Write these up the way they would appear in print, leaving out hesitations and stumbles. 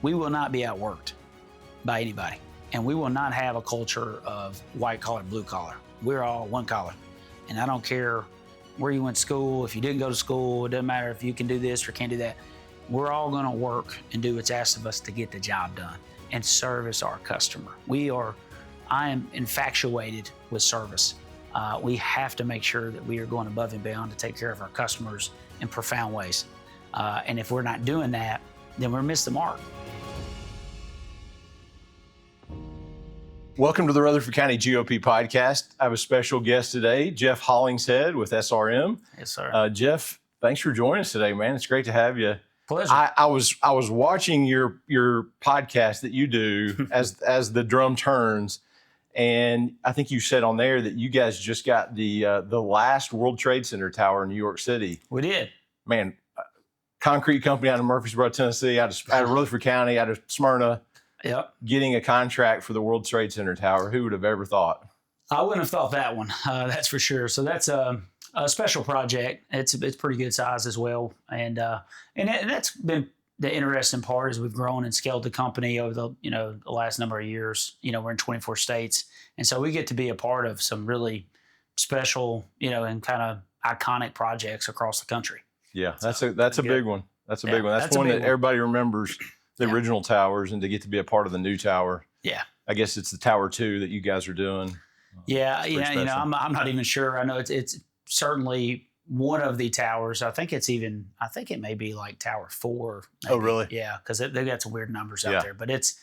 we will not be outworked by anybody. And we will not have a culture of white collar, blue collar. We're all one collar. And I don't care where you went to school, if you didn't go to school, it doesn't matter if you can do this or can't do that. We're all gonna work and do what's asked of us to get the job done and service our customer. I am infatuated with service. We have to make sure that we are going above and beyond to take care of our customers in profound ways. And if we're not doing that, then we're missing the mark. Welcome to the Rutherford County GOP Podcast. I have a special guest today, Jeff Hollingshead with SRM. Yes, sir. Jeff, thanks for joining us today, man. It's great to have you. Pleasure. I was watching your podcast that you do as the drum turns, and I think you said on there that you guys just got the last World Trade Center tower in New York City. We did. Man, concrete company out of Murfreesboro, Tennessee, out of Rutherford County, out of Smyrna. Yep. Getting a contract for the World Trade Center tower. Who would have ever thought? I wouldn't have thought that one. That's for sure. So that's a special project. It's pretty good size as well, and that's been the interesting part as we've grown and scaled the company over the last number of years. We're in 24 states, and so we get to be a part of some really special and kind of iconic projects across the country. Yeah, that's a big one. That's a big one. That's one that everybody remembers. The original towers, and to get to be a part of the new tower. Yeah. I guess it's the Tower 2 that you guys are doing. Yeah, I'm not even sure. I know it's certainly one of the towers. I think it may be like Tower 4. Maybe. Oh, really? Yeah, because they got some weird numbers out there. But it's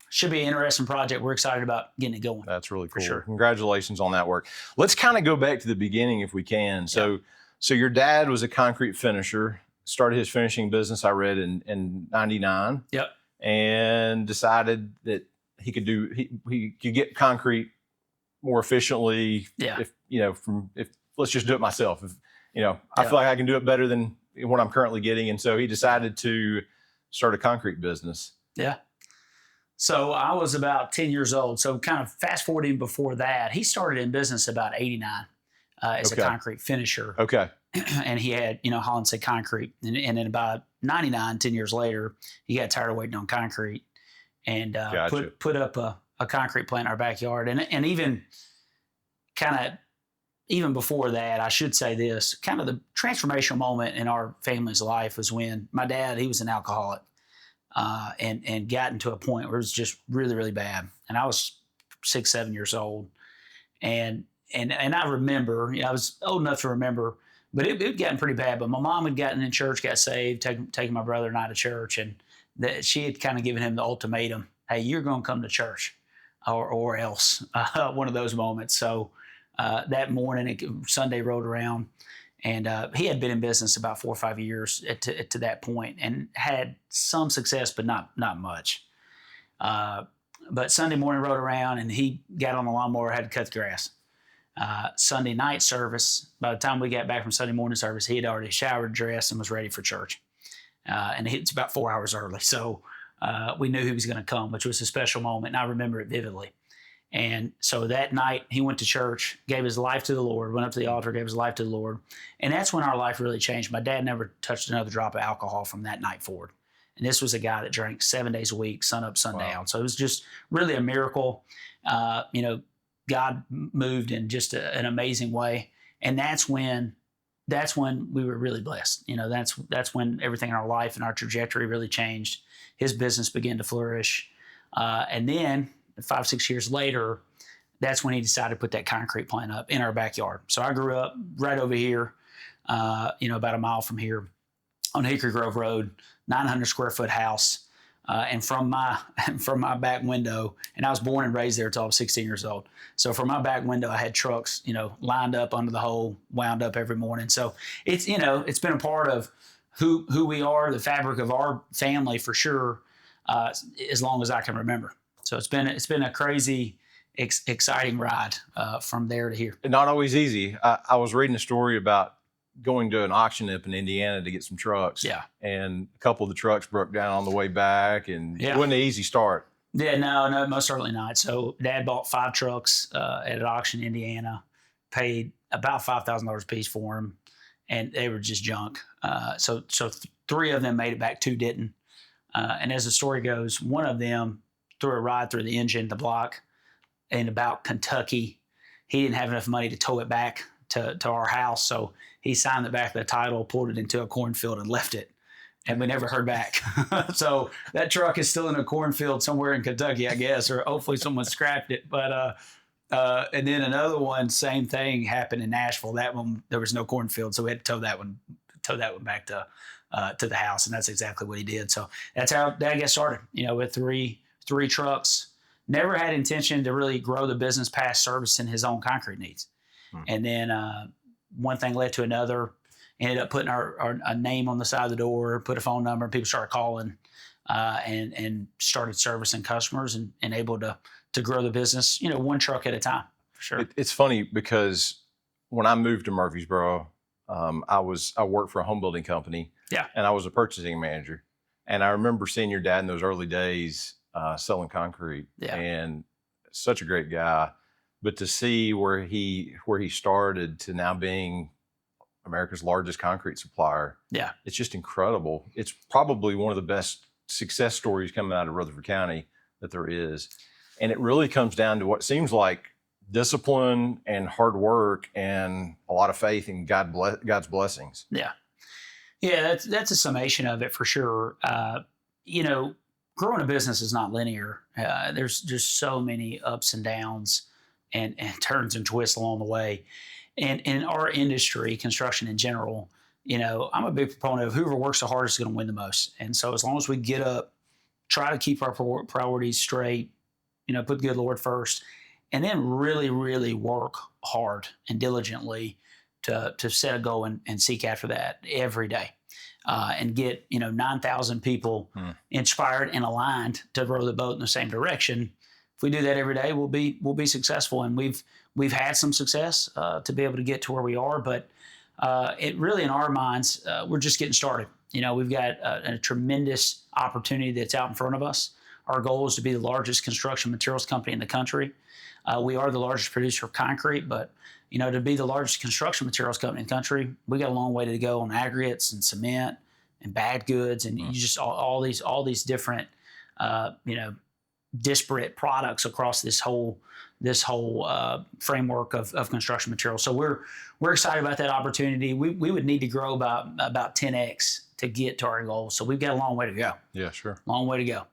should be an interesting project. We're excited about getting it going. That's really cool. For sure. Congratulations on that work. Let's kind of go back to the beginning if we can. So your dad was a concrete finisher. Started his finishing business, I read, in 99. Yep. And decided that he could get concrete more efficiently. Yeah. If let's just do it myself. I feel like I can do it better than what I'm currently getting. And so he decided to start a concrete business. Yeah. So I was about 10 years old. So kind of fast forwarding before that, he started in business about 89 as a concrete finisher. Okay. And he had, Hollingshead Concrete. And then about 99, 10 years later, he got tired of waiting on concrete and put up a concrete plant in our backyard. And even before that, I should say this, kind of the transformational moment in our family's life was when my dad, he was an alcoholic and gotten to a point where it was just really, really bad. And I was 6, 7 years old. And I remember, I was old enough to remember, but it had gotten pretty bad. But my mom had gotten in church, got saved, taking my brother and I to church. And she had kind of given him the ultimatum, hey, you're going to come to church or else, one of those moments. So that morning, Sunday rolled around, and he had been in business about 4 or 5 years to that point and had some success, but not much. But Sunday morning rolled around, and he got on the lawnmower, had to cut the grass. Sunday night service, by the time we got back from Sunday morning service, he had already showered, dressed, and was ready for church. And it's about 4 hours early. So we knew he was going to come, which was a special moment, and I remember it vividly. And so that night, he went to church, gave his life to the Lord, went up to the altar, gave his life to the Lord. And that's when our life really changed. My dad never touched another drop of alcohol from that night forward. And this was a guy that drank 7 days a week, sun up, sun down. So it was just really a miracle. God moved in just an amazing way. And that's when we were really blessed. That's when everything in our life and our trajectory really changed. His business began to flourish. And then 5, 6 years later, that's when he decided to put that concrete plant up in our backyard. So I grew up right over here, about a mile from here on Hickory Grove Road, 900 square foot house. And from my back window, and I was born and raised there until I was 16 years old. So from my back window, I had trucks, lined up under the hole, wound up every morning. So it's been a part of who we are, the fabric of our family for sure, as long as I can remember. So it's been a crazy, exciting ride from there to here. Not always easy. I was reading a story about going to an auction up in Indiana to get some trucks. Yeah. And a couple of the trucks broke down on the way back, and it wasn't an easy start. Yeah, no, most certainly not. So Dad bought 5 trucks at an auction in Indiana, paid about $5,000 a piece for them, and they were just junk. So 3 of them made it back, 2 didn't. And as the story goes, one of them threw a rod through the engine, the block, in about Kentucky. He didn't have enough money to tow it back to our house, so he signed the back of the title, pulled it into a cornfield, and left it. And we never heard back. So that truck is still in a cornfield somewhere in Kentucky, I guess, or hopefully someone scrapped it. But and then another one, same thing happened in Nashville. That one, there was no cornfield, so we had to tow that one back to the house, and that's exactly what he did. So that's how that got started. With three trucks. Never had intention to really grow the business past servicing his own concrete needs. And then one thing led to another. Ended up putting our name on the side of the door, put a phone number, and people started calling, and started servicing customers and able to grow the business, one truck at a time, for sure. It's funny because when I moved to Murfreesboro, I worked for a home building company. Yeah. And I was a purchasing manager. And I remember seeing your dad in those early days selling concrete. Yeah. And such a great guy. But to see where he started to now being America's largest concrete supplier. Yeah. It's just incredible. It's probably one of the best success stories coming out of Rutherford County that there is. And it really comes down to what seems like discipline and hard work and a lot of faith in God's blessings. Yeah. Yeah, that's a summation of it for sure. Growing a business is not linear. There's just so many ups and downs and turns and twists along the way. And in our industry, construction in general, I'm a big proponent of whoever works the hardest is going to win the most. And so as long as we get up, try to keep our priorities straight, put the good Lord first, and then really, really work hard and diligently to set a goal and seek after that every day, and get 9,000 people inspired and aligned to row the boat in the same direction. If we do that every day, we'll be successful. And we've had some success to be able to get to where we are, but it really, in our minds, we're just getting started. We've got a tremendous opportunity that's out in front of us. Our goal is to be the largest construction materials company in the country. We are the largest producer of concrete, but to be the largest construction materials company in the country, we got a long way to go on aggregates and cement and bad goods and you just all these different disparate products across this whole framework of construction materials. So we're excited about that opportunity. We would need to grow about 10x to get to our goal. So we've got a long way to go. Yeah, sure. Long way to go.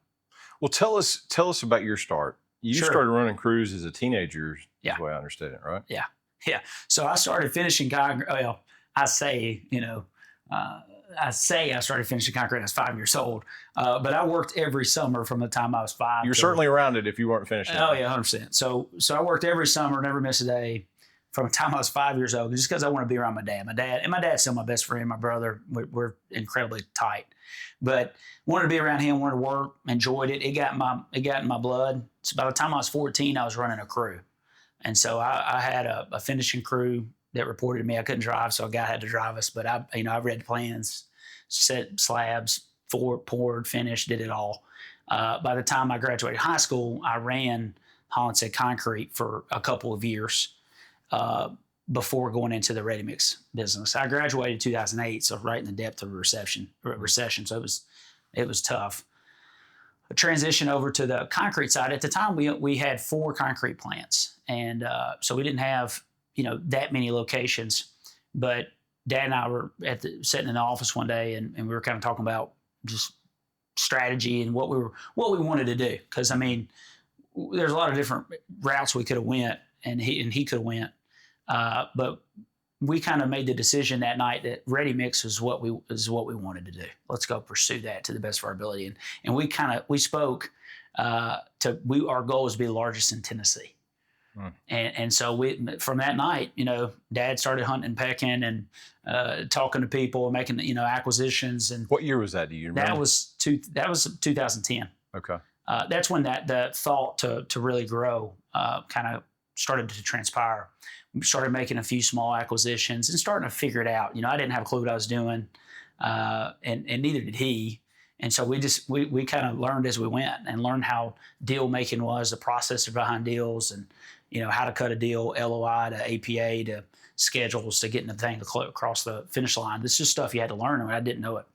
Well, tell us about your start. You started running crews as a teenager, is the way I understand it, right? Yeah. Yeah. So I started finishing concrete. Well, I say I started finishing concrete when I was 5 years old, but I worked every summer from the time I was 5. You're certainly around it if you weren't finishing. Oh yeah, 100%. So I worked every summer, never missed a day from the time I was 5 years old, just because I want to be around my dad. My dad's still my best friend, my brother. We're incredibly tight, but wanted to be around him, wanted to work, enjoyed it. It got in my blood. So by the time I was 14, I was running a crew, and so I had a finishing crew that reported to me. I couldn't drive, so a guy had to drive us. But I read plans, set slabs, poured, finished, did it all. By the time I graduated high school, I ran Hollingshead Concrete for a couple of years before going into the ready mix business. I graduated in 2008, so right in the depth of a recession. So it was tough. A transition over to the concrete side. At the time, we had 4 concrete plants, and so we didn't have that many locations. But Dad and I were sitting in the office one day, and we were kind of talking about just strategy and what we wanted to do. Because there's a lot of different routes we could have went, and he could have went. But we kind of made the decision that night that ready mix is what we wanted to do. Let's go pursue that to the best of our ability. And we spoke our goal was to be the largest in Tennessee. And so from that night, Dad started hunting and pecking and talking to people and making acquisitions. And what year was that? Do you remember? That was 2010. Okay. That's when that thought to really grow kind of started to transpire. We started making a few small acquisitions and starting to figure it out. I didn't have a clue what I was doing, and neither did he. And so we kind of learned as we went and learned how deal making was, the process behind deals, and how to cut a deal, LOI to APA to schedules to getting the thing to across the finish line. This is stuff you had to learn, and I didn't know it.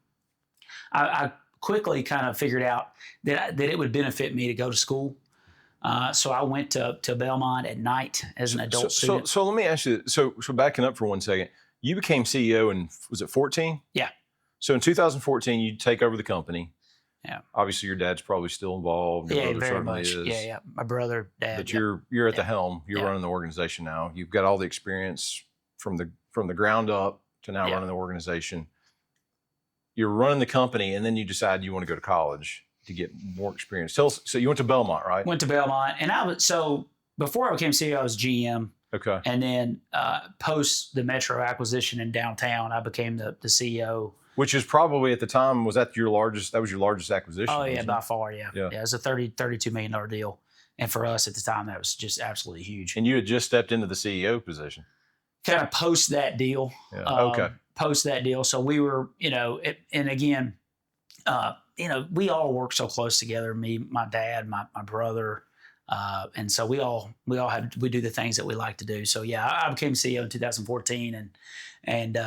I quickly kind of figured out that it would benefit me to go to school. So I went to Belmont at night as an adult student. So let me ask you, so backing up for 1 second, you became CEO in, was it 14? Yeah. So in 2014, you take over the company. Yeah. Obviously, your dad's probably still involved. Your brother very much. is. Yeah. My brother, dad. But you're at the helm. You're running the organization now. You've got all the experience from the ground up to now running the organization. You're running the company, and then you decide you want to go to college to get more experience. So you went to Belmont, right? Went to Belmont, and before I became CEO, I was GM. Okay. And then post the Metro acquisition in downtown, I became the CEO. Which is probably at the time, was that your largest acquisition? Oh, yeah, by far, yeah. It was a $32 million deal. And for us at the time, that was just absolutely huge. And you had just stepped into the CEO position. Kind of post that deal. Yeah. Okay. Post that deal. So we were, and again, we all work so close together, me, my dad, my brother. And so we do the things that we like to do. So yeah, I became CEO in 2014 and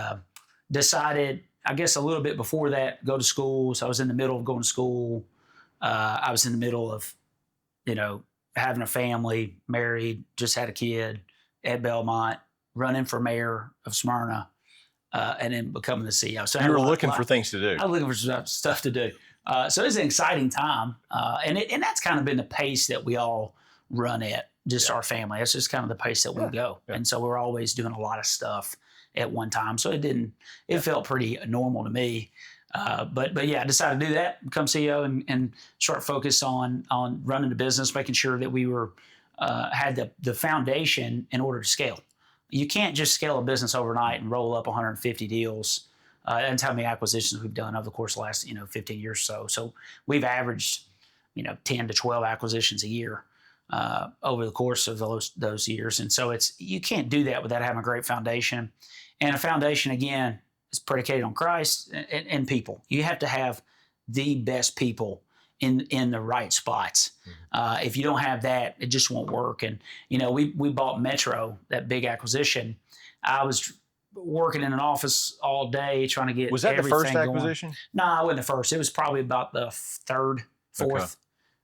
decided, I guess a little bit before that, go to school. So I was in the middle of going to school. I was in the middle of, having a family, married, just had a kid at Belmont, running for mayor of Smyrna, and then becoming the CEO. So you were looking for things to do. I was looking for stuff to do. So it's an exciting time. And that's kind of been the pace that we all run at, just our family. That's just kind of the pace that we go. Yeah. And so we're always doing a lot of stuff at one time. So it felt pretty normal to me. But yeah, I decided to do that, become CEO and start focus on running the business, making sure that we had the foundation in order to scale. You can't just scale a business overnight and roll up 150 deals. That's how many acquisitions we've done over the course of the last 15 years or so. So we've averaged 10 to 12 acquisitions a year over the course of those years. And so you can't do that without having a great foundation. And a foundation, again, is predicated on Christ and people. You have to have the best people in the right spots. Mm-hmm. If you don't have that, it just won't work. And we bought Metro, that big acquisition. I was working in an office all day trying to get Was that the first going. acquisition? No, it wasn't the first. It was probably about the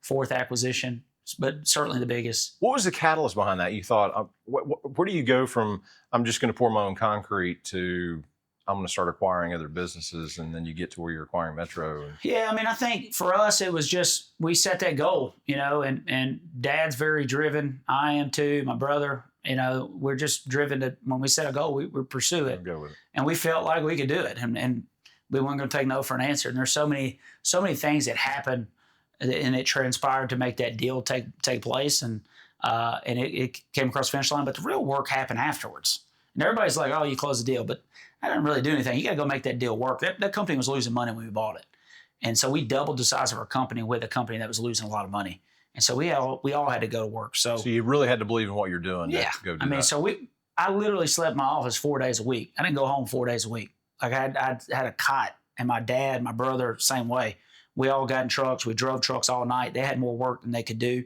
fourth acquisition, but certainly the biggest. What was the catalyst behind that? You thought, where do you go from I'm just going to pour my own concrete to I'm going to start acquiring other businesses, and then you get to where you're acquiring Metro? Yeah, I think for us, it was just, we set that goal, and Dad's very driven. I am too, my brother, we're just driven to, when we set a goal, we pursue it. Go with it. And we felt like we could do it, and we weren't going to take no for an answer. And there's so many things that happened, and it transpired to make that deal take place, and it came across the finish line. But the real work happened afterwards. And everybody's like, "Oh, you closed the deal," but I didn't really do anything. You got to go make that deal work. That company was losing money when we bought it, and so we doubled the size of our company with a company that was losing a lot of money. And so we all had to go to work. So you really had to believe in what you're doing. Yeah, to go do that. So I literally slept in my office 4 days a week. I didn't go home 4 days a week. Like I had a cot, and my dad, my brother, same way. We all got in trucks. We drove trucks all night. They had more work than they could do.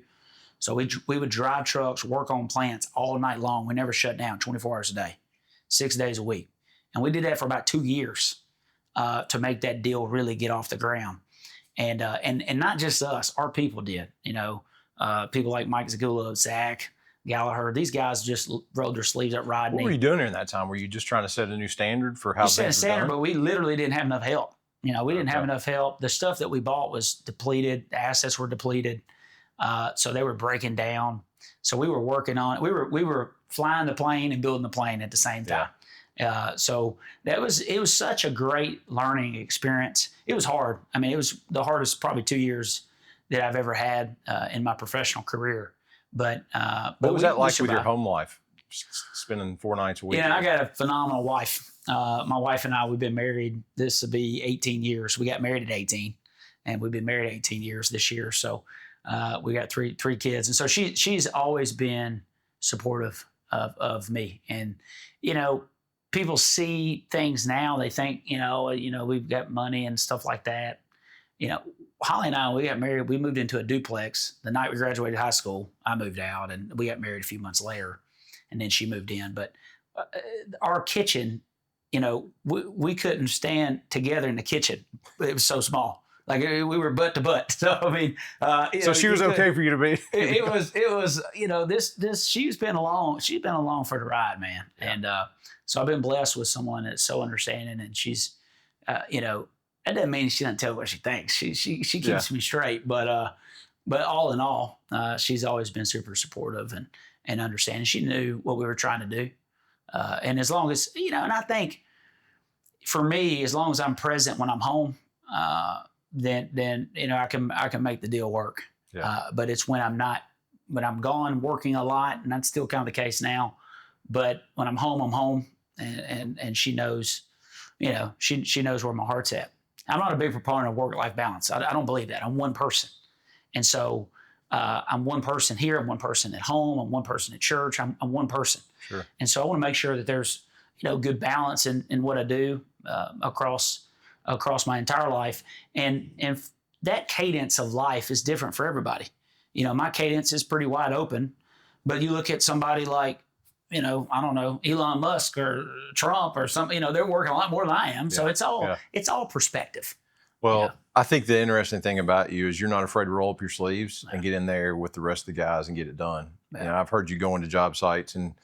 So we would drive trucks, work on plants all night long. We never shut down, 24 hours a day, 6 days a week. And we did that for about 2 years to make that deal really get off the ground. And not just us, our people did. People like Mike Zagula, Zach Gallagher. These guys just rolled their sleeves up riding. What were you doing during that time? Were you just trying to set a new standard for how things were done? We set a standard, but we literally didn't have enough help. We didn't have enough help. The stuff that we bought was depleted. The assets were depleted. So they were breaking down. So we were working on it. We were flying the plane and building the plane at the same time. Yeah. So it was such a great learning experience. It was hard. It was the hardest probably 2 years that I've ever had in my professional career. But what was that like with your home life? Spending 4 nights a week? Yeah, I got a phenomenal wife. My wife and I, we've been married. This will be 18 years. We got married at 18, and we've been married 18 years this year. So we got three kids, and so she's always been supportive of me. And people see things now. They think we've got money and stuff like that. Holly and I, we got married. We moved into a duplex the night we graduated high school. I moved out, and we got married a few months later, and then she moved in. But our kitchen, we couldn't stand together in the kitchen. It was so small. Like we were butt to butt. So I mean, so she was okay for you to be. it was this she's been along for the ride, man. Yeah. And so I've been blessed with someone that's so understanding, and she's that doesn't mean she doesn't tell what she thinks. She keeps me straight, but all in all, she's always been super supportive and understanding. She knew what we were trying to do, and as long as and I think for me, as long as I'm present when I'm home, then I can make the deal work. Yeah. But it's when I'm gone working a lot, and that's still kind of the case now. But when I'm home, and she knows, she knows where my heart's at. I'm not a big proponent of work-life balance. I don't believe that. I'm one person, and so I'm one person here. I'm one person at home. I'm one person at church. I'm one person. Sure. And so I want to make sure that there's good balance in what I do across my entire life, and that cadence of life is different for everybody. My cadence is pretty wide open, but you look at somebody like, I don't know, Elon Musk or Trump or something, they're working a lot more than I am. Yeah. So it's all perspective. Well, I think the interesting thing about you is you're not afraid to roll up your sleeves and get in there with the rest of the guys and get it done. Yeah. I've heard you go into job sites, and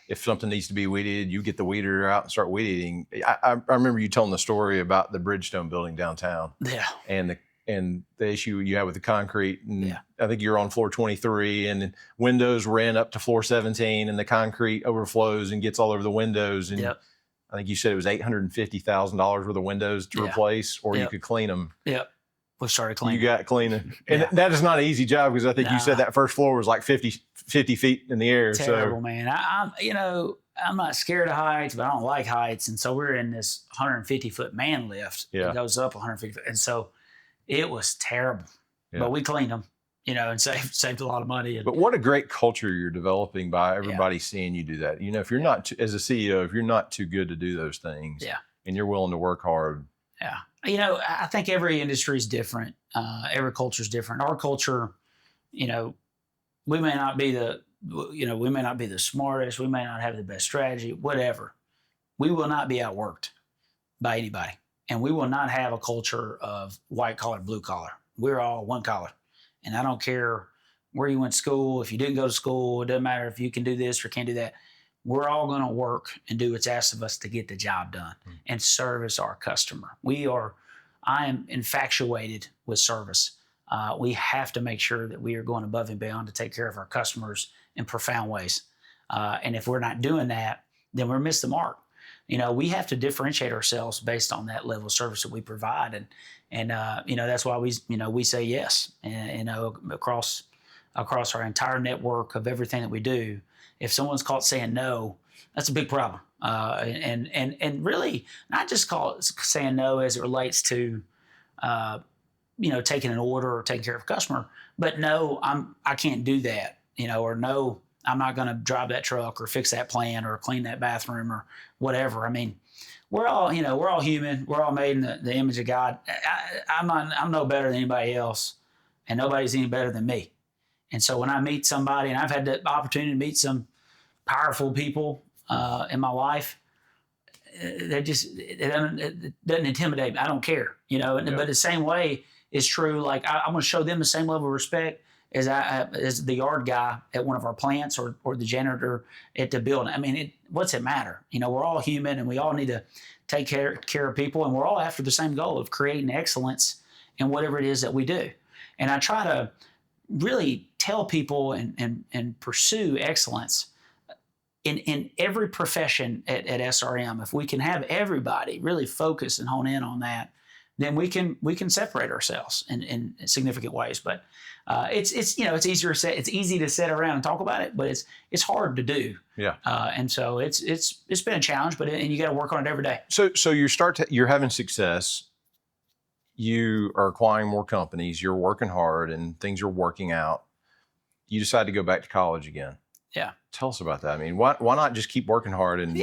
if something needs to be weeded, you get the weeder out and start weed eating. I remember you telling the story about the Bridgestone building downtown. Yeah. And the issue you had with the concrete. And I think you're on floor 23, and windows ran up to floor 17, and the concrete overflows and gets all over the windows. And I think you said it was $850,000 worth of windows to replace, or you could clean them. Yep. We started cleaning. You got cleaning. And that is not an easy job, because I think you said that first floor was like 50 feet in the air. Terrible, man. I'm not scared of heights, but I don't like heights. And so we're in this 150-foot man lift. Yeah. It goes up 150 feet. And so it was terrible. Yeah. But we cleaned them, and saved a lot of money. But what a great culture you're developing by everybody seeing you do that. If you're not, as a CEO, if you're not too good to do those things, and you're willing to work hard. Yeah. I think every industry is different. Every culture is different. Our culture, we may not be the smartest. We may not have the best strategy, whatever. We will not be outworked by anybody. And we will not have a culture of white collar, blue collar. We're all one collar. And I don't care where you went to school, if you didn't go to school, it doesn't matter if you can do this or can't do that. We're all going to work and do what's asked of us to get the job done and service our customer. I am infatuated with service. We have to make sure that we are going above and beyond to take care of our customers in profound ways. And if we're not doing that, then we're missing the mark. We have to differentiate ourselves based on that level of service that we provide. And that's why we say yes. And, across our entire network of everything that we do, if someone's caught saying no, that's a big problem. And really not just saying no as it relates to, taking an order or taking care of a customer, but no, I can't do that, or no, I'm not going to drive that truck or fix that plant or clean that bathroom or whatever. I mean, we're all human. We're all made in the image of God. I'm no better than anybody else, and nobody's any better than me. And so when I meet somebody, and I've had the opportunity to meet some powerful people in my life, it doesn't intimidate me. I don't care, But the same way is true. Like I'm going to show them the same level of respect as the yard guy at one of our plants or the janitor at the building. I mean, what's it matter? We're all human, and we all need to take care of people, and we're all after the same goal of creating excellence in whatever it is that we do. And I try to really tell people and pursue excellence in every profession at SRM. If we can have everybody really focus and hone in on that, then we can separate ourselves in significant ways. But it's easy to sit around and talk about it, but it's hard to do. Yeah. And so it's been a challenge, and you got to work on it every day. So you're having success. You are acquiring more companies. You're working hard, and things are working out. You decide to go back to college again. Yeah. Tell us about that. I mean, why not just keep working hard? And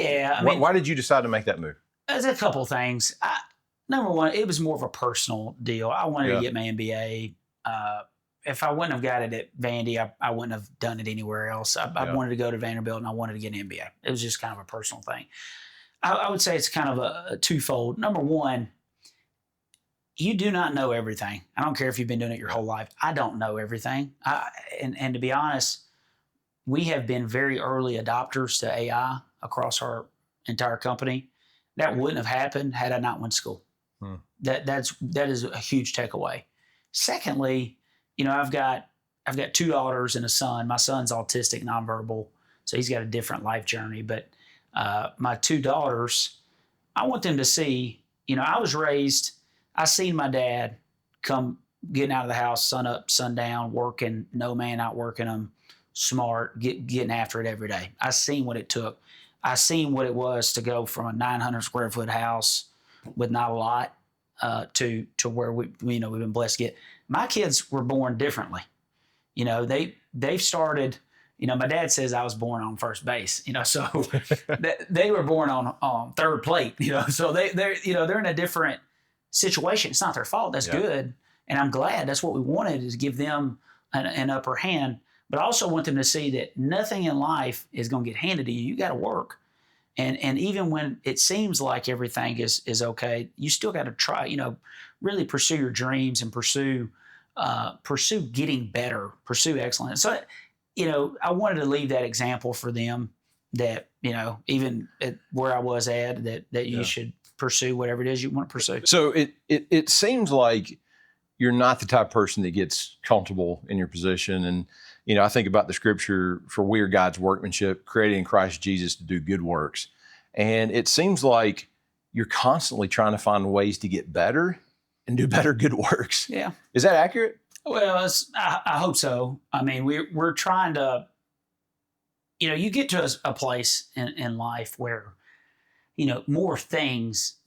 why did you decide to make that move? There's a couple of things. Number one, it was more of a personal deal. I wanted to get my MBA. If I wouldn't have got it at Vandy, I wouldn't have done it anywhere else. I wanted to go to Vanderbilt, and I wanted to get an MBA. It was just kind of a personal thing. I would say it's kind of a twofold. Number one, you do not know everything. I don't care if you've been doing it your whole life. I don't know everything. And to be honest, we have been very early adopters to AI across our entire company. That wouldn't have happened had I not went to school. That is a huge takeaway. Secondly, I've got 2 daughters and a son. My son's autistic, nonverbal, so he's got a different life journey. But my 2 daughters, I want them to see, I was raised, I seen my dad come getting out of the house, sun up, sun down, working, no man out working them, smart, getting after it every day. I seen what it took. I seen what it was to go from a 900 square foot house with not a lot to where we've been blessed to get. My kids were born differently. They've started. My dad says I was born on first base. So they were born on third plate. So they're in a different situation. It's not their fault. That's good, and I'm glad. That's what we wanted, is give them an upper hand. But I also want them to see that nothing in life is going to get handed to you. You got to work. And even when it seems like everything is okay, you still got to try, really pursue your dreams and pursue getting better, pursue excellence. So, I wanted to leave that example for them that, even at where I was at, that you should pursue whatever it is you want to pursue. So it seems like you're not the type of person that gets comfortable in your position. And, I think about the scripture, for we are God's workmanship, created in Christ Jesus to do good works. And it seems like you're constantly trying to find ways to get better and do better good works. Yeah. Is that accurate? Well, I hope so. I mean, we're trying to, you get to a place in life where, more things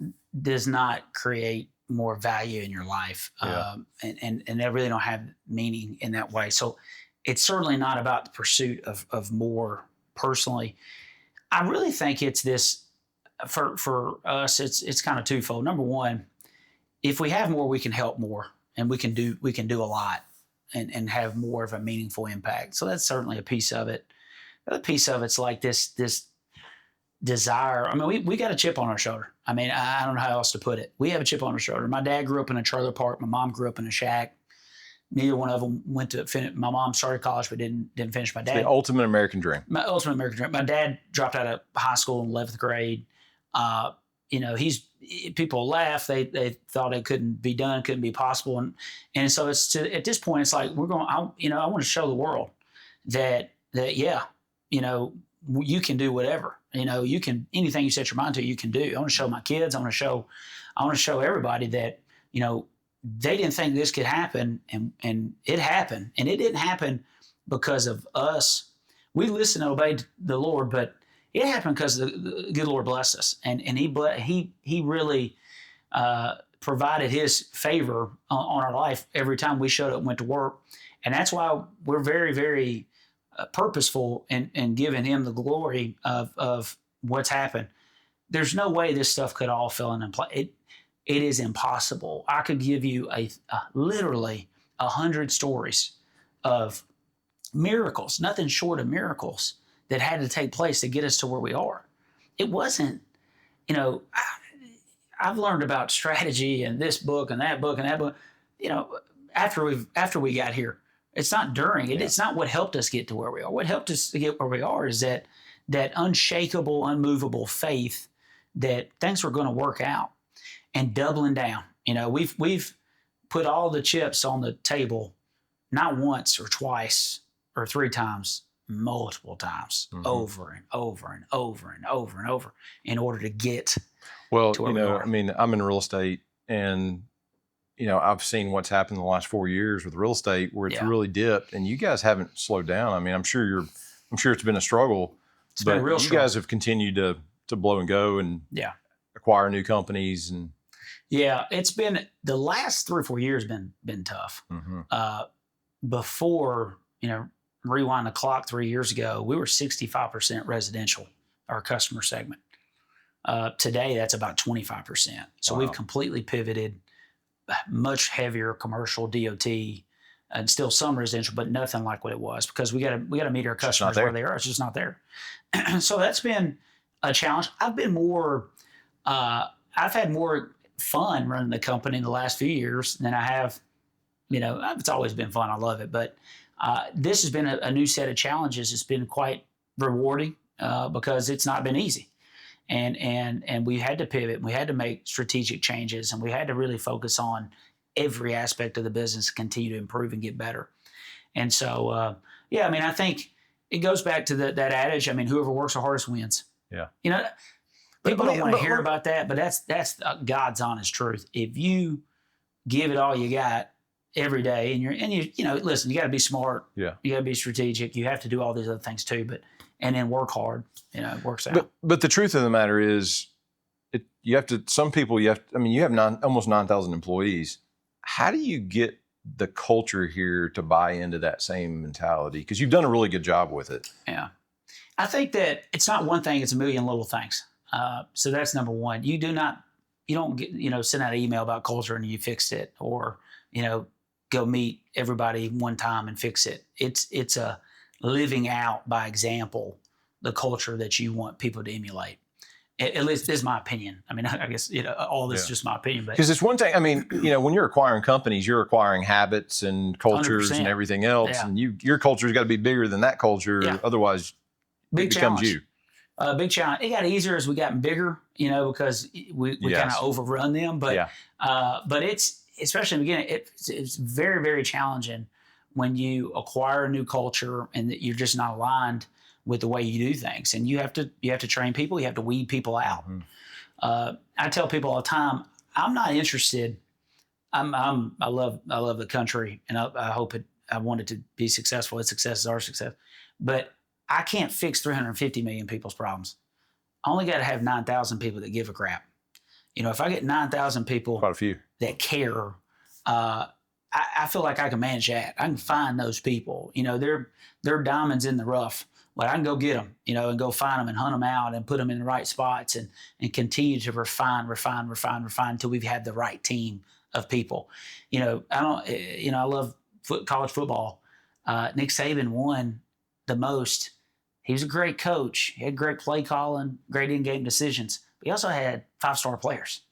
does not create more value in your life. And they really don't have meaning in that way. So it's certainly not about the pursuit of more personally. I really think it's this, for us, it's kind of twofold. Number one, if we have more, we can help more, and we can do a lot and have more of a meaningful impact. So that's certainly a piece of it. The other piece of it's like this desire. I mean, we got a chip on our shoulder. I mean, I don't know how else to put it. We have a chip on our shoulder. My dad grew up in a trailer park. My mom grew up in a shack. Neither one of them went to finish. My mom started college, but didn't finish. My dad. It's the ultimate American dream. My ultimate American dream. My dad dropped out of high school in 11th grade. People laugh. They thought it couldn't be done, couldn't be possible, and so at this point, it's like I want to show the world that you can do whatever. You can, anything you set your mind to, you can do. I want to show my kids. I want to show everybody that they didn't think this could happen, and it happened. And it didn't happen because of us. We listened and obeyed the Lord, but it happened because the good Lord blessed us, and He really provided His favor on our life every time we showed up and went to work, and that's why we're very, very purposeful in giving Him the glory of what's happened. There's no way this stuff could all fall into place. It is impossible. I could give you literally 100 stories of miracles, nothing short of miracles, that had to take place to get us to where we are. It wasn't, I've learned about strategy and this book and that book and that book, after we got here. It's not during it. Yeah. It's not what helped us get to where we are. What helped us to get where we are is that unshakable, unmovable faith that things were going to work out, and doubling down. We've put all the chips on the table, not once or twice or 3 times, multiple times, over and over and over and over and over, in order to get to where we are. I mean, I'm in real estate, and I've seen what's happened in the last 4 years with real estate, where it's really dipped, and you guys haven't slowed down. I mean, I'm sure it's been a struggle, but you guys have continued to blow and go and acquire new companies. And it's been, the last 3 or 4 years been tough. Before, rewind the clock 3 years ago, we were 65% residential, our customer segment. Today, that's about 25%. So we've completely pivoted, much heavier commercial, DOT, and still some residential, but nothing like what it was, because we got to meet our customers where they are. It's just not there. So that's been a challenge. I've had more fun running the company in the last few years than I have. It's always been fun. I love it. But this has been a new set of challenges. It's been quite rewarding because it's not been easy. And we had to pivot. We had to make strategic changes, and we had to really focus on every aspect of the business, continue to improve and get better. And so, I think it goes back to that adage. Whoever works the hardest wins. Yeah. People don't want to hear about that, but that's God's honest truth. If you give it all you got every day, and listen, you got to be smart. Yeah. You got to be strategic. You have to do all these other things too, and then work hard. It works out. But the truth of the matter is, you have almost 9,000 employees. How do you get the culture here to buy into that same mentality? Because you've done a really good job with it. Yeah. I think that it's not one thing, it's a million little things. So that's number one. You don't get, send out an email about culture and you fixed it, or, go meet everybody one time and fix it. It's a living out by example, the culture that you want people to emulate. At least this is my opinion. I guess, all this is just my opinion. Because it's one thing, when you're acquiring companies, you're acquiring habits and cultures 100%. And everything else. Yeah. And your culture's got to be bigger than that culture. Yeah. Otherwise, big it becomes challenge. You. Big challenge. It got easier as we gotten bigger, because we kind of overrun them. But but it's, especially in the beginning, it's very, very challenging when you acquire a new culture and that you're just not aligned with the way you do things. And you have to train people. You have to weed people out. Mm-hmm. I tell people all the time, I'm not interested. I love the country, and I want it to be successful. Its success is our success. But I can't fix 350 million people's problems. I only got to have 9,000 people that give a crap. If I get 9,000 people quite a few that care, I feel like I can manage that. I can find those people. They're diamonds in the rough, but I can go get them, and go find them and hunt them out and put them in the right spots and continue to refine until we've had the right team of people. I love college football. Nick Saban won the most. He was a great coach. He had great play calling, great in-game decisions. But he also had 5-star players.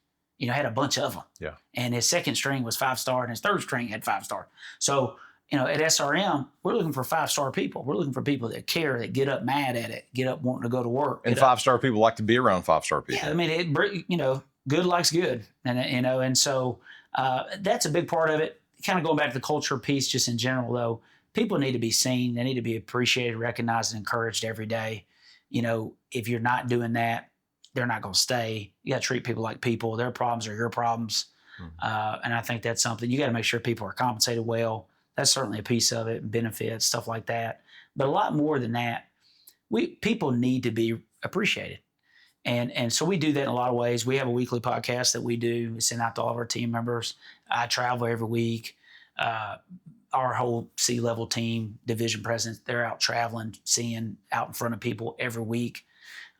Had a bunch of them. Yeah. And his second string was 5-star, and his third string had 5-star. So, at SRM, we're looking for 5-star people. We're looking for people that care, that get up mad at it, get up wanting to go to work. And 5-star people like to be around 5-star people. Yeah, good likes good. And so that's a big part of it. Kind of going back to the culture piece just in general, though, people need to be seen. They need to be appreciated, recognized, and encouraged every day. If you're not doing that, they're not going to stay. You got to treat people like people. Their problems are your problems. Mm-hmm. And I think that's something you got to make sure people are compensated well. That's certainly a piece of it, benefits, stuff like that. But a lot more than that, people need to be appreciated. And so we do that in a lot of ways. We have a weekly podcast that we do. We send out to all of our team members. I travel every week. Our whole C-level team, division presidents, they're out traveling, seeing out in front of people every week.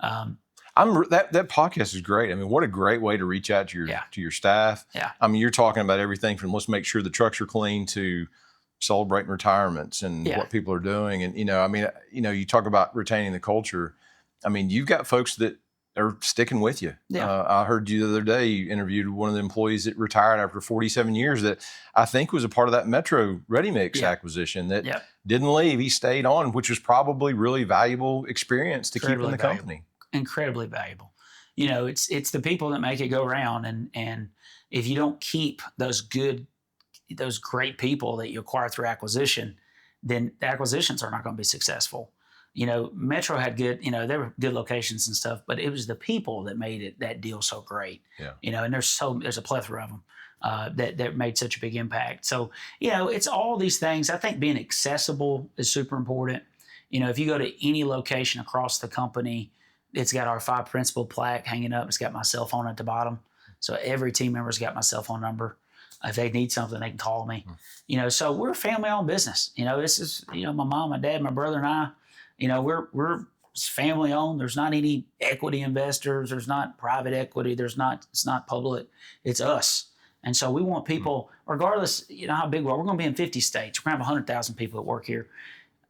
That podcast is great. What a great way to reach out to your staff. Yeah. You're talking about everything from let's make sure the trucks are clean to celebrating retirements and what people are doing. And, you talk about retaining the culture. You've got folks that are sticking with you. Yeah. I heard you the other day, you interviewed one of the employees that retired after 47 years that I think was a part of that Metro Ready Mix acquisition that didn't leave. He stayed on, which was probably really valuable experience to keep in the company. Incredibly valuable. It's the people that make it go round. And if you don't keep those great people that you acquire through acquisition, then the acquisitions are not going to be successful. Metro had good, there were good locations and stuff, but it was the people that made that deal so great. Yeah. And there's a plethora of them that made such a big impact. So, it's all these things. I think being accessible is super important. If you go to any location across the company, it's got our 5 principal plaque hanging up. It's got my cell phone at the bottom. So every team member's got my cell phone number. If they need something, they can call me. So we're a family-owned business. This is, my mom, my dad, my brother, and I. We're family-owned. There's not any equity investors. There's not private equity. It's not public. It's us. And so we want people, regardless, how big we're going to be in 50 states. We're going to have 100,000 people that work here.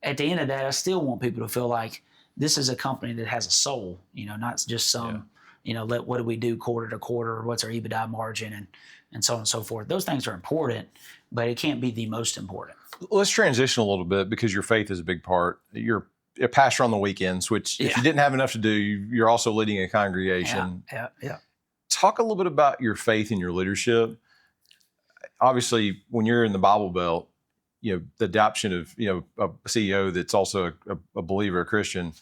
At the end of that, I still want people to feel like this is a company that has a soul, not just some what do we do quarter to quarter? What's our EBITDA margin and so on and so forth. Those things are important, but it can't be the most important. Let's transition a little bit because your faith is a big part. You're a pastor on the weekends, which if you didn't have enough to do, you're also leading a congregation. Yeah. Talk a little bit about your faith and your leadership. Obviously, when you're in the Bible Belt, the adoption of, a CEO that's also a believer, a Christian,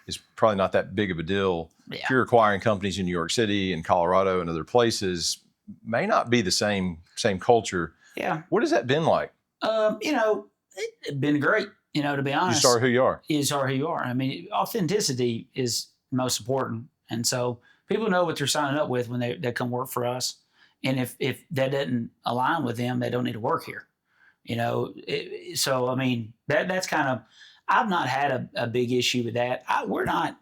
is probably not that big of a deal. Yeah. If you're acquiring companies in New York City and Colorado and other places, may not be the same culture. Yeah. What has that been like? It's been great, to be honest. You are who you are. You are who you are. I mean, authenticity is most important. And so people know what they're signing up with when they come work for us. And if that doesn't align with them, they don't need to work here. So, I mean, that's kind of, I've not had a big issue with that. We're not,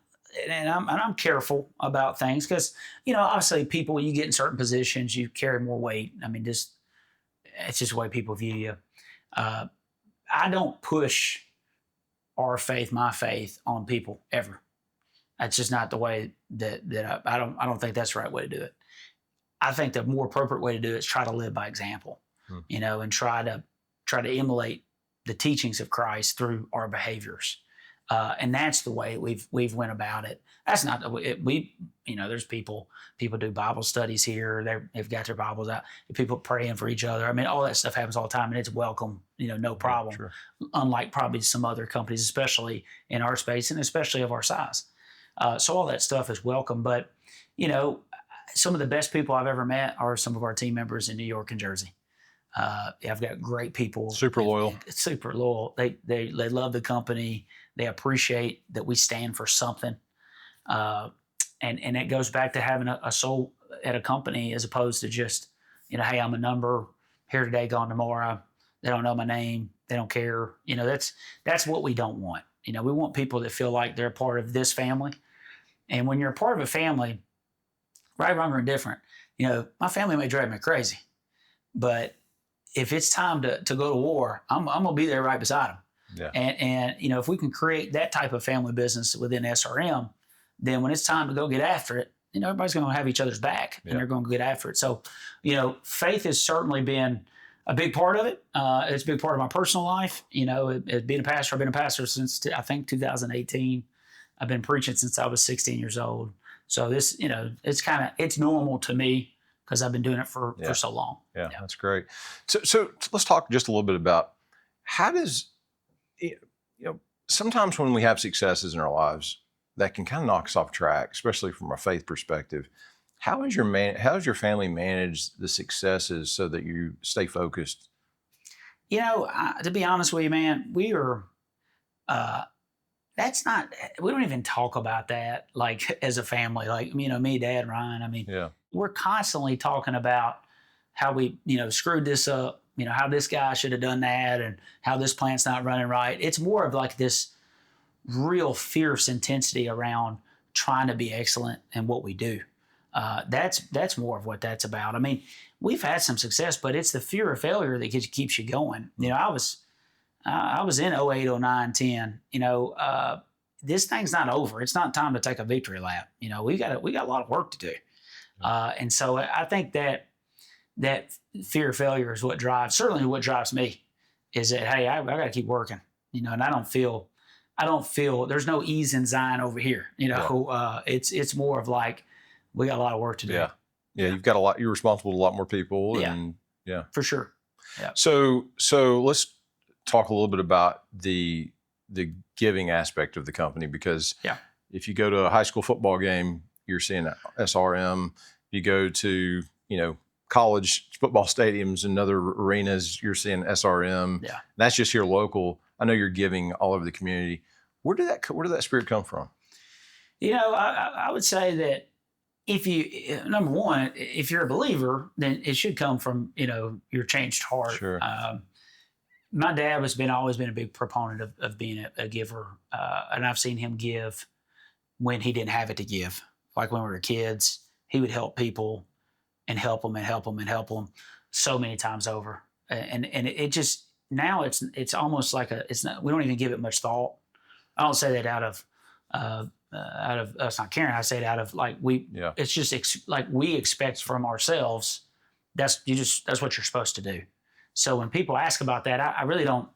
and I'm careful about things because, obviously people, when you get in certain positions, you carry more weight. I mean, it's just the way people view you. I don't push our faith, my faith on people ever. That's just not the way that I don't think that's the right way to do it. I think the more appropriate way to do it is try to live by example, and try to emulate the teachings of Christ through our behaviors. And that's the way we've went about it. That's not the way there's people do Bible studies here. They've got their Bibles out. People praying for each other. I mean, all that stuff happens all the time and it's welcome, no problem. Sure. Unlike probably some other companies, especially in our space and especially of our size. So all that stuff is welcome. But, some of the best people I've ever met are some of our team members in New York and Jersey. I've got great people. Super loyal. Super loyal. They love the company. They appreciate that we stand for something. And it goes back to having a soul at a company as opposed to just, hey, I'm a number here today, gone tomorrow. They don't know my name. They don't care. That's what we don't want. We want people that feel like they're a part of this family. And when you're a part of a family, right, wrong, or indifferent, my family may drive me crazy, but if it's time to go to war, I'm going to be there right beside them. Yeah. And if we can create that type of family business within SRM, then when it's time to go get after it, everybody's going to have each other's back and they're going to get after it. So, faith has certainly been a big part of it. It's a big part of my personal life. Being a pastor, I've been a pastor since I think 2018. I've been preaching since I was 16 years old. So this, it's normal to me because I've been doing it for so long. Yeah, that's great. So let's talk just a little bit about how does, sometimes when we have successes in our lives that can kind of knock us off track, especially from a faith perspective. How has your family managed the successes so that you stay focused? To be honest with you, man, we are, we don't even talk about that like as a family, like, me, Dad, Ryan. I mean, we're constantly talking about how we, screwed this up, how this guy should have done that and how this plant's not running right. It's more of like this real fierce intensity around trying to be excellent in what we do. That's more of what that's about. I mean, we've had some success, but it's the fear of failure that keeps you going. I was in 08, 09, 10. This thing's not over. It's not time to take a victory lap. We got a lot of work to do. And so I think that fear of failure is what drives me is that, hey, I got to keep working, and I don't feel there's no ease in Zion over here. It's more of like, we got a lot of work to do. Yeah. You've got a lot, you're responsible to a lot more people. And for sure. Yeah. So let's talk a little bit about the giving aspect of the company, because if you go to a high school football game, you're seeing SRM. You go to, college football stadiums and other arenas, you're seeing SRM. Yeah. That's just here local. I know you're giving all over the community. Where did that spirit come from? I would say that number one, if you're a believer, then it should come from, your changed heart. Sure. My dad has always been a big proponent of being a giver. And I've seen him give when he didn't have it to give. Like when we were kids, he would help people and help them and help them and help them so many times over. And it just, now it's almost like we don't even give it much thought. I don't say that out of us not caring. I say it out of like it's just like we expect from ourselves. That's what you're supposed to do. So when people ask about that, I really don't.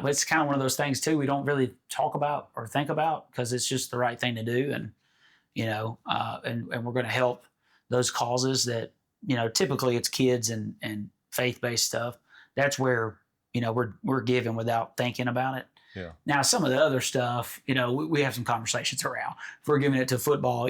It's kind of one of those things too. We don't really talk about or think about because it's just the right thing to do, and and we're going to help those causes that typically it's kids and faith-based stuff. That's where we're giving without thinking about it. Yeah. Now, some of the other stuff, we have some conversations around. If we're giving it to football,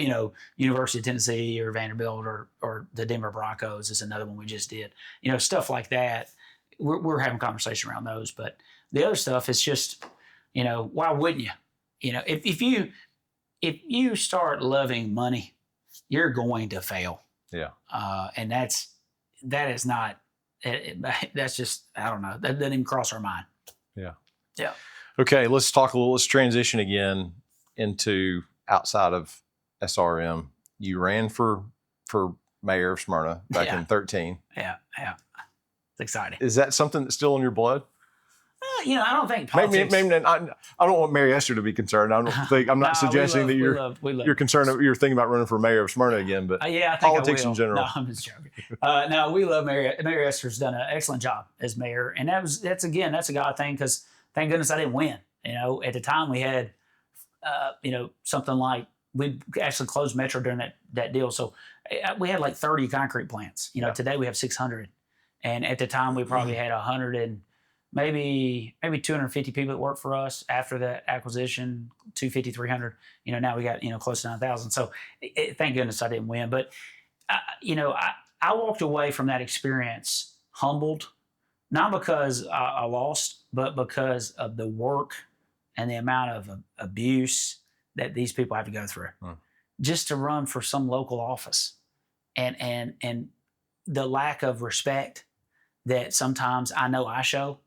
University of Tennessee or Vanderbilt or the Denver Broncos is another one we just did. Stuff like that. We're having conversation around those. But the other stuff is just, why wouldn't you? If you start loving money, you're going to fail. Yeah. And that is not. That's just, I don't know. That doesn't even cross our mind. Yeah. Yeah. Okay, let's transition again into outside of SRM. You ran for mayor of Smyrna back in 2013. Yeah. It's exciting. Is that something that's still in your blood? I don't think politics. Maybe I don't want Mary Esther to be concerned. I'm not suggesting that you're concerned. You're thinking about running for mayor of Smyrna again, but I think politics in general. No, I'm just joking. No, we love Mary. Mary Esther's done an excellent job as mayor, and that's a God thing because thank goodness I didn't win. At the time we had, something like we actually closed Metro during that deal, so we had like 30 concrete plants. Today we have 600, and at the time we probably had 100 and maybe 250 people that work for us after that acquisition, 250, 300. Now we got, close to 9,000. So thank goodness I didn't win. But, I walked away from that experience humbled, not because I lost, but because of the work and the amount of abuse that these people have to go through just to run for some local office. And the lack of respect that sometimes I know I show.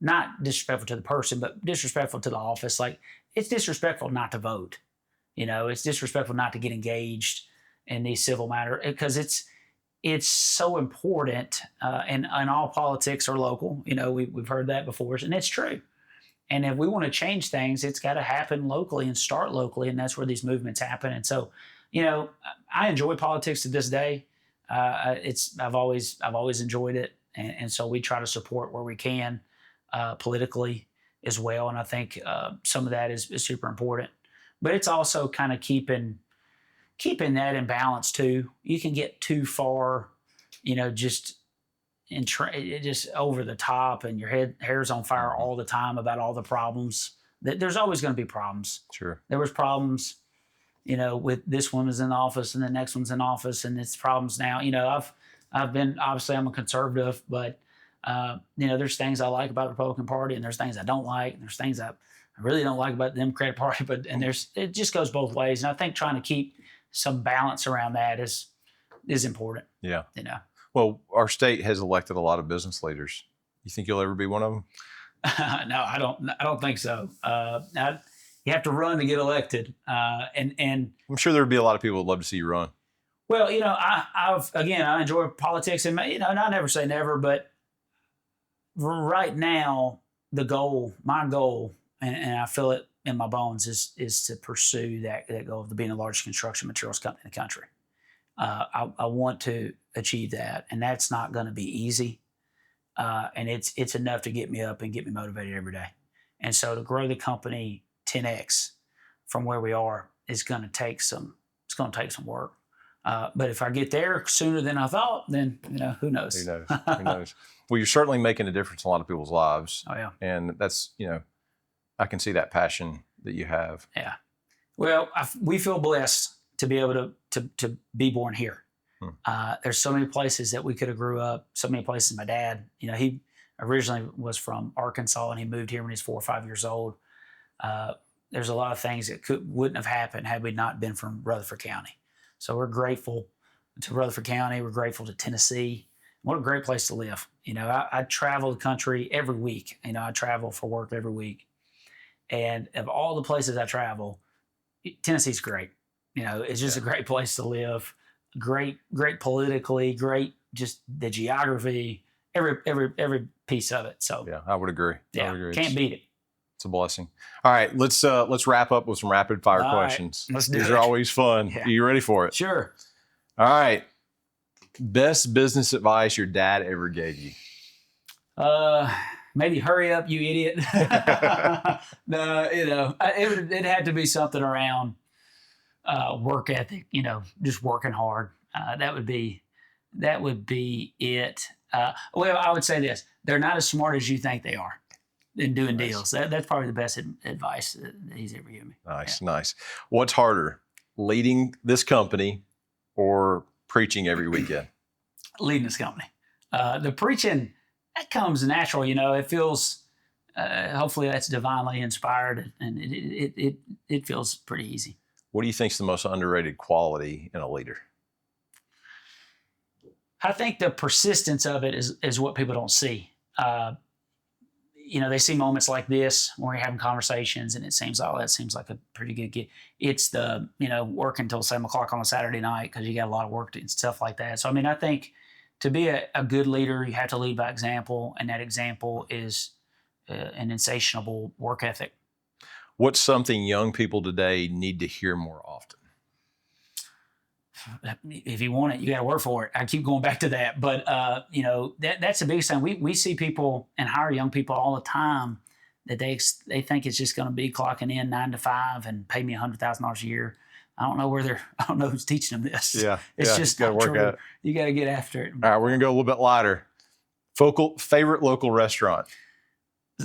Not disrespectful to the person, but disrespectful to the office. Like, it's disrespectful not to vote. It's disrespectful not to get engaged in these civil matters because it's so important. And all politics are local. We've heard that before, and it's true. And if we want to change things, it's got to happen locally and start locally, and that's where these movements happen. And so, I enjoy politics to this day. I've always enjoyed it, and so we try to support where we can. Politically as well. And I think some of that is super important. But it's also kind of keeping that in balance too. You can get too far, just over the top and your hair's on fire all the time about all the problems. There's always going to be problems. Sure. There was problems, with this one was in office and the next one's in office and it's problems now. I've been, obviously I'm a conservative, but there's things I like about the Republican Party, and there's things I don't like, and there's things I really don't like about the Democratic Party. It just goes both ways, and I think trying to keep some balance around that is important. Yeah. Well, our state has elected a lot of business leaders. You think you'll ever be one of them? No, I don't think so. You have to run to get elected, and I'm sure there would be a lot of people who'd love to see you run. Well, I enjoy politics, and and I never say never, but right now, my goal, and I feel it in my bones, is to pursue that goal of being the largest construction materials company in the country. I want to achieve that, and that's not going to be easy. And it's enough to get me up and get me motivated every day. And so to grow the company 10x from where we are is going to take some work. But if I get there sooner than I thought, then who knows? Who knows? Well, you're certainly making a difference in a lot of people's lives. Oh yeah. And that's I can see that passion that you have. Yeah. Well, we feel blessed to be able to be born here. There's so many places that we could have grew up. So many places. My dad, he originally was from Arkansas and he moved here when he was 4 or 5 years old. There's a lot of things that wouldn't have happened had we not been from Rutherford County. So we're grateful to Rutherford County. We're grateful to Tennessee. What a great place to live. I travel the country every week. I travel for work every week. And of all the places I travel, Tennessee's great. It's just a great place to live. Great politically, great just the geography, every piece of it. So yeah, I would agree. Yeah, can't beat it. It's a blessing. All right, let's wrap up with some rapid fire questions. Let's do These it. are always fun. Yeah. Are you ready for it? Sure. All right. Best business advice your dad ever gave you? Maybe hurry up, you idiot. No, it had to be something around work ethic. Just working hard. That would be it. Well, I would say this: they're not as smart as you think they are in doing deals. That's probably the best advice that he's ever given me. Nice. What's harder, leading this company or preaching every weekend? Leading this company. The preaching, that comes natural. It feels. Hopefully, that's divinely inspired, and it feels pretty easy. What do you think is the most underrated quality in a leader? I think the persistence of it is what people don't see. They see moments like this when we're having conversations, and it seems, that seems like a pretty good gig. It's the working until 7 o'clock on a Saturday night because you got a lot of work and stuff like that. So I think to be a good leader, you have to lead by example, and that example is an insatiable work ethic. What's something young people today need to hear more often? If you want it, you got to work for it. I keep going back to that, but that's the biggest thing. We see people and hire young people all the time that they think it's just going to be clocking in 9 to 5 and pay me $100,000 a year. I don't know who's teaching them this. Yeah, it's just got to work at it. You got to get after it. All right, we're gonna go a little bit lighter. Favorite local restaurant.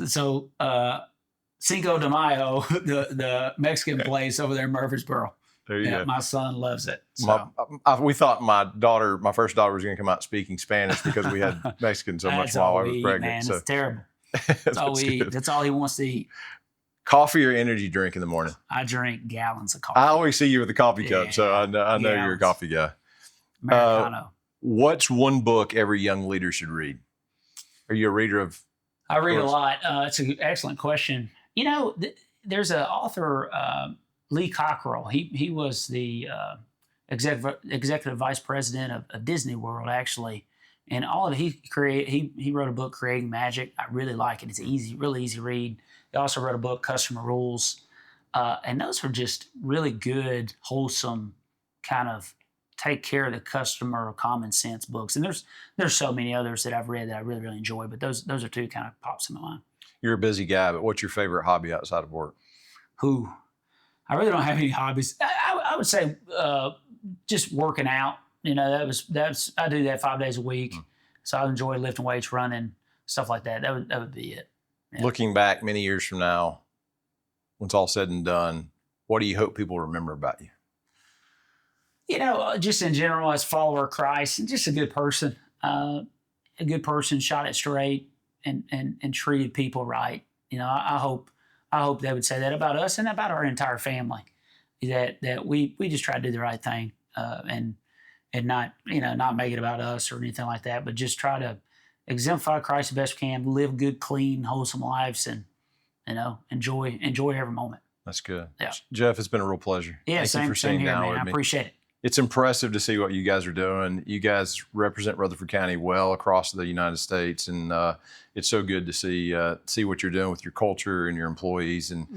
So Cinco de Mayo, the Mexican place over there in Murfreesboro. There you go. My son loves it. So. We thought my first daughter was going to come out speaking Spanish because we had Mexican so much while I was pregnant. Man, so. It's terrible. That's all we eat. That's all he wants to eat. Coffee or energy drink in the morning? I drink gallons of coffee. I always see you with a coffee cup, so I know you're a coffee guy. Americano. What's one book every young leader should read? Are you a reader of? I read a lot. It's an excellent question. There's an author, Lee Cockrell. He was the executive vice president of Disney World, actually, and all of it. He wrote a book, Creating Magic. I really like it. It's really easy read. He also wrote a book, Customer Rules, and those are just really good, wholesome, kind of take care of the customer, common sense books. And there's so many others that I've read that I really enjoy, but those are two kind of pops in my mind. You're a busy guy, but what's your favorite hobby outside of work? I really don't have any hobbies. I would say just working out. That's I do that 5 days a week. So I enjoy lifting weights, running, stuff like that. That would be it. Yeah. Looking back many years from now, when it's all said and done, what do you hope people remember about you? Just in general, as a follower of Christ, and just a good person. Shot it straight and treated people right. I hope they would say that about us and about our entire family, that we just try to do the right thing and not make it about us or anything like that, but just try to exemplify Christ the best we can, live good, clean, wholesome lives, and enjoy every moment. That's good. Yeah. Jeff, it's been a real pleasure. Yeah, Thank you for sitting down with me. I appreciate it. It's impressive to see what you guys are doing. You guys represent Rutherford County well across the United States, and it's so good to see what you're doing with your culture and your employees. And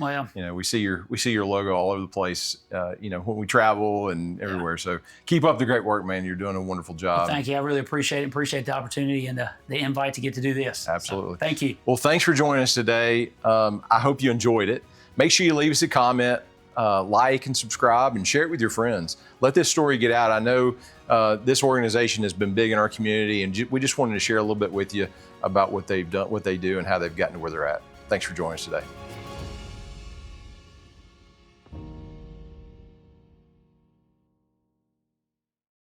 we see your logo all over the place. When we travel and everywhere. So keep up the great work, man. You're doing a wonderful job. Well, thank you. I really appreciate it. Appreciate the opportunity and the invite to get to do this. Absolutely. So, thank you. Well, thanks for joining us today. I hope you enjoyed it. Make sure you leave us a comment. Like and subscribe and share it with your friends. Let this story get out. I know this organization has been big in our community, and we just wanted to share a little bit with you about what they've done, what they do, and how they've gotten to where they're at. Thanks for joining us today.